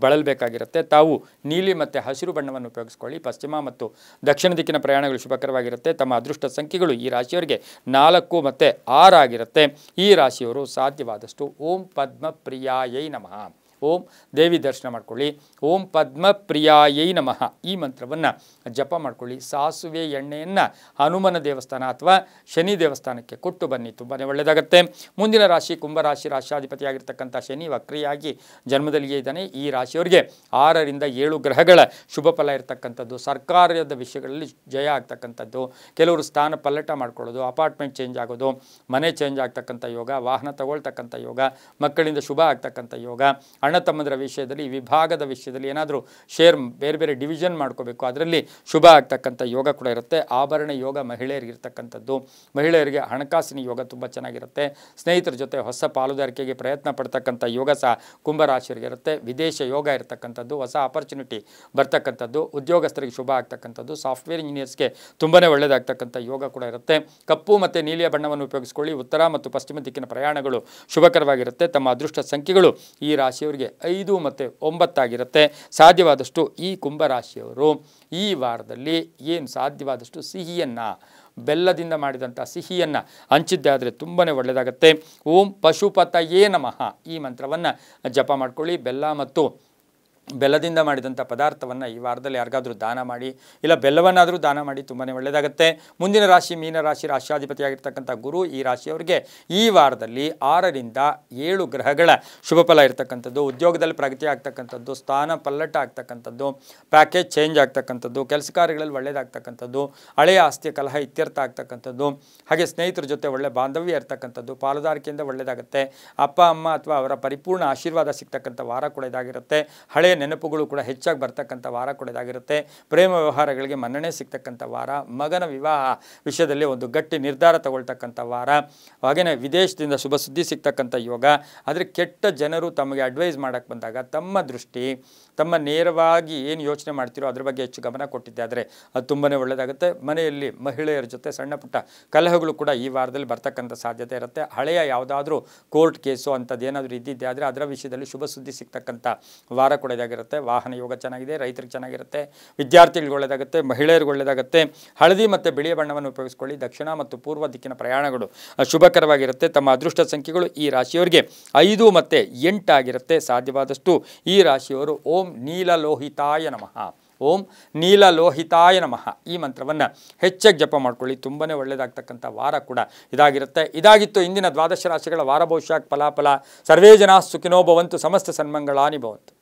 ಬಳಲಬೇಕಾಗಿರುತ್ತೆ. ತಾವು ನೀಲಿ ಮತ್ತು ಹಸಿರು ಬಣ್ಣವನ್ನು ಉಪಯೋಗಿಸ್ಕೊಳ್ಳಿ. ಪಶ್ಚಿಮ ಮತ್ತು ದಕ್ಷಿಣ ದಿಕ್ಕಿನ ಪ್ರಯಾಣಗಳು ಶುಭಕರವಾಗಿರುತ್ತೆ. ತಮ್ಮ ಅದೃಷ್ಟ ಸಂಖ್ಯೆಗಳು ಈ ರಾಶಿಯವರಿಗೆ 4 ಮತ್ತು 6 ಆಗಿರುತ್ತೆ. ಈ ರಾಶಿಯವರು ಸಾಧ್ಯವಾದಷ್ಟು ಓಂ ಪದ್ಮಪ್ರಿಯಾಯೈ ನಮಃ, ಓಂ ದೇವಿ ದರ್ಶನ ಮಾಡ್ಕೊಳ್ಳಿ. ಓಂ ಪದ್ಮಪ್ರಿಯಾಯೈ ನಮಃ ಈ ಮಂತ್ರವನ್ನು ಜಪ ಮಾಡ್ಕೊಳ್ಳಿ. ಸಾಸುವೆ ಎಣ್ಣೆಯನ್ನು ಹನುಮನ ದೇವಸ್ಥಾನ ಅಥವಾ ಶನಿ ದೇವಸ್ಥಾನಕ್ಕೆ ಕೊಟ್ಟು ಬನ್ನಿ, ತುಂಬಾ ಒಳ್ಳೆಯದಾಗುತ್ತೆ. ಮುಂದಿನ ರಾಶಿ ಕುಂಭರಾಶಿ. ರಾಶಿಯಾಧಿಪತಿಯಾಗಿರ್ತಕ್ಕಂಥ ಶನಿ ವಕ್ರಿಯಾಗಿ ಜನ್ಮದಲ್ಲಿಯೇ ಇದ್ದಾನೆ. ಈ ರಾಶಿಯವರಿಗೆ 6 ರಿಂದ 7 ಗ್ರಹಗಳ ಶುಭ ಫಲ ಇರತಕ್ಕಂಥದ್ದು, ಸರ್ಕಾರದ ವಿಷಯಗಳಲ್ಲಿ ಜಯ ಆಗ್ತಕ್ಕಂಥದ್ದು, ಕೆಲವರು ಸ್ಥಾನ ಪಲ್ಲಟ ಮಾಡ್ಕೊಳ್ಳೋದು, ಅಪಾರ್ಟ್ಮೆಂಟ್ ಚೇಂಜ್ ಆಗೋದು, ಮನೆ ಚೇಂಜ್ ಆಗ್ತಕ್ಕಂಥ ಯೋಗ, ವಾಹನ ತಗೊಳ್ತಕ್ಕಂಥ ಯೋಗ, ಮಕ್ಕಳಿಂದ ಶುಭ ಆಗ್ತಕ್ಕಂಥ ಯೋಗ, ಅಣ್ಣ ತಮ್ಮಂದರ ವಿಷಯದಲ್ಲಿ, ವಿಭಾಗದ ವಿಷಯದಲ್ಲಿ ಏನಾದರೂ ಶೇರ್ ಬೇರೆ ಬೇರೆ ಡಿವಿಷನ್ ಮಾಡ್ಕೋಬೇಕು, ಅದರಲ್ಲಿ ಶುಭ ಆಗ್ತಕ್ಕಂಥ ಯೋಗ ಕೂಡ ಇರುತ್ತೆ. ಆಭರಣ ಯೋಗ ಮಹಿಳೆಯರಿಗಿರ್ತಕ್ಕಂಥದ್ದು, ಮಹಿಳೆಯರಿಗೆ ಹಣಕಾಸಿನ ಯೋಗ ತುಂಬ ಚೆನ್ನಾಗಿರುತ್ತೆ. ಸ್ನೇಹಿತರ ಜೊತೆ ಹೊಸ ಪಾಲುದಾರಿಕೆಗೆ ಪ್ರಯತ್ನ ಪಡ್ತಕ್ಕಂಥ ಯೋಗ ಸಹ ಕುಂಭರಾಶಿಯವರಿಗಿರುತ್ತೆ. ವಿದೇಶ ಯೋಗ ಇರತಕ್ಕಂಥದ್ದು, ಹೊಸ ಆಪರ್ಚುನಿಟಿ ಬರ್ತಕ್ಕಂಥದ್ದು, ಉದ್ಯೋಗಸ್ಥರಿಗೆ ಶುಭ ಆಗ್ತಕ್ಕಂಥದ್ದು, ಸಾಫ್ಟ್ವೇರ್ ಇಂಜಿನಿಯರ್ಸ್ಗೆ ತುಂಬಾ ಒಳ್ಳೆಯದಾಗ್ತಕ್ಕಂಥ ಯೋಗ ಕೂಡ ಇರುತ್ತೆ. ಕಪ್ಪು ಮತ್ತು ನೀಲಿಯ ಬಣ್ಣವನ್ನು ಉಪಯೋಗಿಸ್ಕೊಳ್ಳಿ. ಉತ್ತರ ಮತ್ತು ಪಶ್ಚಿಮ ದಿಕ್ಕಿನ ಪ್ರಯಾಣಗಳು ಶುಭಕರವಾಗಿರುತ್ತೆ. ತಮ್ಮ ಅದೃಷ್ಟ ಸಂಖ್ಯೆಗಳು ಈ ರಾಶಿಯವರಿಗೆ 5 ಮತ್ತು 9 ಆಗಿರುತ್ತೆ. ಸಾಧ್ಯವಾದಷ್ಟು ಈ ಕುಂಭರಾಶಿಯವರು ಈ ವಾರದಲ್ಲಿ ಏನು ಸಾಧ್ಯವಾದಷ್ಟು ಸಿಹಿಯನ್ನು, ಬೆಲ್ಲದಿಂದ ಮಾಡಿದಂಥ ಸಿಹಿಯನ್ನು ಹಂಚಿದ್ದೆ ಆದರೆ ತುಂಬಾ ಒಳ್ಳೆಯದಾಗುತ್ತೆ. ಓಂ ಪಶುಪತಯೇ ನಮಃ ಈ ಮಂತ್ರವನ್ನು ಜಪ ಮಾಡ್ಕೊಳ್ಳಿ. ಬೆಲ್ಲ ಮತ್ತು ಬೆಲ್ಲದಿಂದ ಮಾಡಿದಂಥ ಪದಾರ್ಥವನ್ನು ಈ ವಾರದಲ್ಲಿ ಯಾರಿಗಾದರೂ ದಾನ ಮಾಡಿ, ಇಲ್ಲ ಬೆಲ್ಲವನ್ನಾದರೂ ದಾನ ಮಾಡಿ, ತುಂಬಾ ಒಳ್ಳೆಯದಾಗುತ್ತೆ. ಮುಂದಿನ ರಾಶಿ ಮೀನರಾಶಿ. ರಾಶಿಯಾಧಿಪತಿಯಾಗಿರ್ತಕ್ಕಂಥ ಗುರು ಈ ರಾಶಿಯವರಿಗೆ ಈ ವಾರದಲ್ಲಿ 6 ರಿಂದ 7 ಗ್ರಹಗಳ ಶುಭ ಫಲ ಇರತಕ್ಕಂಥದ್ದು, ಉದ್ಯೋಗದಲ್ಲಿ ಪ್ರಗತಿ ಆಗ್ತಕ್ಕಂಥದ್ದು, ಸ್ಥಾನ ಪಲ್ಲಟ ಆಗ್ತಕ್ಕಂಥದ್ದು, ಪ್ಯಾಕೇಜ್ ಚೇಂಜ್ ಆಗ್ತಕ್ಕಂಥದ್ದು, ಕೆಲಸ ಕಾರ್ಯಗಳಲ್ಲಿ ಒಳ್ಳೆಯದಾಗ್ತಕ್ಕಂಥದ್ದು, ಹಳೆಯ ಆಸ್ತಿಯ ಕಲಹ ಇತ್ಯರ್ಥ ಆಗ್ತಕ್ಕಂಥದ್ದು, ಹಾಗೆ ಸ್ನೇಹಿತರ ಜೊತೆ ಒಳ್ಳೆ ಬಾಂಧವ್ಯ ಇರ್ತಕ್ಕಂಥದ್ದು, ಪಾಲುದಾರಿಕೆಯಿಂದ ಒಳ್ಳೆಯದಾಗುತ್ತೆ. ಅಪ್ಪ ಅಮ್ಮ ಅಥವಾ ಅವರ ಪರಿಪೂರ್ಣ ಆಶೀರ್ವಾದ ಸಿಗ್ತಕ್ಕಂಥ ವಾರ ಕೂಡ ಇದಾಗಿರುತ್ತೆ. ಹಳೆಯ ನೆನಪುಗಳು ಕೂಡ ಹೆಚ್ಚಾಗಿ ಬರ್ತಕ್ಕಂಥ ವಾರ ಕೂಡ ಇದಾಗಿರುತ್ತೆ. ಪ್ರೇಮ ವ್ಯವಹಾರಗಳಿಗೆ ಮನ್ನಣೆ ಸಿಗ್ತಕ್ಕಂಥ ವಾರ, ಮಗನ ವಿವಾಹ ವಿಷಯದಲ್ಲಿ ಒಂದು ಗಟ್ಟಿ ನಿರ್ಧಾರ ತಗೊಳ್ತಕ್ಕಂಥ ವಾರ, ಹಾಗೆಯೇ ವಿದೇಶದಿಂದ ಶುಭ ಸುದ್ದಿ ಸಿಗ್ತಕ್ಕಂಥ ಯೋಗ. ಆದರೆ ಕೆಟ್ಟ ಜನರು ತಮಗೆ ಅಡ್ವೈಸ್ ಮಾಡೋಕ್ಕೆ ಬಂದಾಗ ತಮ್ಮ ದೃಷ್ಟಿ, ತಮ್ಮ ನೇರವಾಗಿ ಏನು ಯೋಚನೆ ಮಾಡ್ತಿರೋ ಅದ್ರ ಬಗ್ಗೆ ಹೆಚ್ಚು ಗಮನ ಕೊಟ್ಟಿದ್ದೆ ಆದರೆ ಅದು ತುಂಬಾ ಒಳ್ಳೆಯದಾಗುತ್ತೆ. ಮನೆಯಲ್ಲಿ ಮಹಿಳೆಯರ ಜೊತೆ ಸಣ್ಣ ಪುಟ್ಟ ಕಲಹಗಳು ಕೂಡ ಈ ವಾರದಲ್ಲಿ ಬರ್ತಕ್ಕಂಥ ಸಾಧ್ಯತೆ ಇರುತ್ತೆ. ಹಳೆಯ ಯಾವುದಾದ್ರೂ ಕೋರ್ಟ್ ಕೇಸು ಅಂಥದ್ದು ಏನಾದರೂ ಇದ್ದಿದ್ದೆ ಆದರೆ ಅದರ ವಿಷಯದಲ್ಲಿ ಶುಭ ಸುದ್ದಿ ಸಿಗ್ತಕ್ಕಂಥ ವಾರ ಕೂಡ ಇದಾಗಿರುತ್ತೆ. ವಾಹನ ಯೋಗ ಚೆನ್ನಾಗಿದೆ, ರೈತರಿಗೆ ಚೆನ್ನಾಗಿರುತ್ತೆ, ವಿದ್ಯಾರ್ಥಿಗಳಿಗೆ ಒಳ್ಳೆಯದಾಗುತ್ತೆ, ಮಹಿಳೆಯರಿಗೆ ಒಳ್ಳೆಯದಾಗುತ್ತೆ. ಹಳದಿ ಮತ್ತು ಬಿಳಿಯ ಬಣ್ಣವನ್ನು ಉಪಯೋಗಿಸ್ಕೊಳ್ಳಿ. ದಕ್ಷಿಣ ಮತ್ತು ಪೂರ್ವ ದಿಕ್ಕಿನ ಪ್ರಯಾಣಗಳು ಶುಭಕರವಾಗಿರುತ್ತೆ. ತಮ್ಮ ಅದೃಷ್ಟ ಸಂಖ್ಯೆಗಳು ಈ ರಾಶಿಯವರಿಗೆ 5 ಮತ್ತು 8 ಆಗಿರುತ್ತೆ. ಸಾಧ್ಯವಾದಷ್ಟು ಈ ರಾಶಿಯವರು ಓಂ ನೀಲಲೋಹಿತಾಯ ನಮಃ, ಓಂ ನೀಲಲೋಹಿತಾಯ ನಮಃ ಈ ಮಂತ್ರವನ್ನು ಹೆಚ್ಚಾಗಿ ಜಪ ಮಾಡ್ಕೊಳ್ಳಿ. ತುಂಬಾ ಒಳ್ಳೆಯದಾಗ್ತಕ್ಕಂಥ ವಾರ ಕೂಡ ಇದಾಗಿರುತ್ತೆ. ಇದಾಗಿತ್ತು ಇಂದಿನ ದ್ವಾದಶ ರಾಶಿಗಳ ವಾರ ಭವಿಷ್ಯ ಫಲಾಫಲ. ಸರ್ವೇ ಜನ ಸುಖಿನೋ ಭವಂತು, ಸಮಸ್ತ ಸನ್ಮಂಗಳಾನಿ ಭವಂತು.